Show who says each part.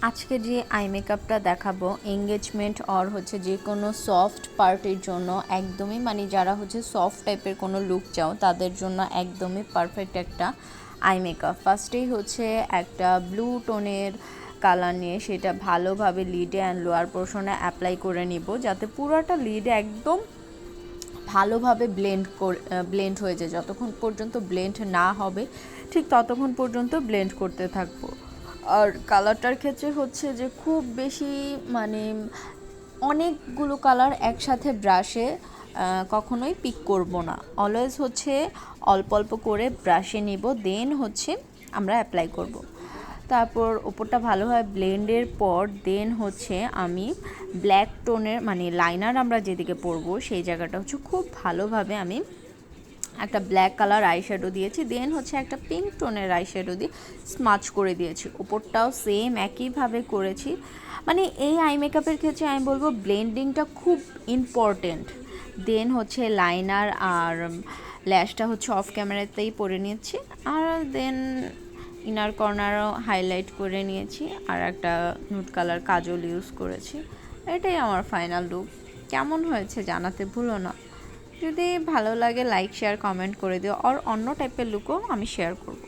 Speaker 1: আজকে যে আই মেকআপটা দেখাবো এঙ্গেজমেন্ট অর হচ্ছে যে কোনো সফট পার্টির জন্য একদমই মানে যারা হচ্ছে সফট টাইপের কোনো লুক চাও তাদের জন্য একদমই পারফেক্ট একটা আই মেকআপ। ফার্স্টেই হচ্ছে একটা ব্লু টোনের কালার নিয়ে সেটা ভালোভাবে লিডে অ্যান্ড লোয়ার পোর্শনে অ্যাপ্লাই করে নিব, যাতে পুরোটা লিডে একদম ভালোভাবে ব্লেন্ড হয়ে যায়। যতক্ষণ পর্যন্ত ব্লেন্ড না হবে ঠিক ততক্ষণ পর্যন্ত ব্লেন্ড করতে থাকবো। আর কালারটার ক্ষেত্রে হচ্ছে যে খুব বেশি মানে অনেকগুলো কালার একসাথে ব্রাশে কখনোই পিক করব না, অলওয়েজ হচ্ছে অল্প অল্প করে ব্রাশে নিব, দেন হচ্ছে আমরা অ্যাপ্লাই করব। তারপর ওপরটা ভালোভাবে ব্লেন্ডের পর দেন হচ্ছে আমি ব্ল্যাক টোনের মানে লাইনার আমরা যেদিকে পরবো সেই জায়গাটা হচ্ছে খুব ভালোভাবে আমি একটা ব্ল্যাক কালার আইশ্যাডো দিয়েছি, দেন হচ্ছে একটা পিঙ্ক টোনের আইশ্যাডো দিয়ে স্মাচ করে দিয়েছি। ওপরটাও সেম একইভাবে করেছি। মানে এই আই মেকআপের ক্ষেত্রে আমি বলবো ব্লেন্ডিংটা খুব ইম্পর্টেন্ট। দেন হচ্ছে লাইনার আর ল্যাশটা হচ্ছে অফ ক্যামেরাতেই পরে নিয়েছি, আর দেন ইনার কর্নারও হাইলাইট করে নিয়েছি, আর একটা নুড কালার কাজল ইউজ করেছি। এটাই আমার ফাইনাল লুক। কেমন হয়েছে জানাতে ভুলো না। যদি ভালো লাগে লাইক শেয়ার কমেন্ট করে দিও, আর অন্য টাইপের লুকও আমি শেয়ার করব।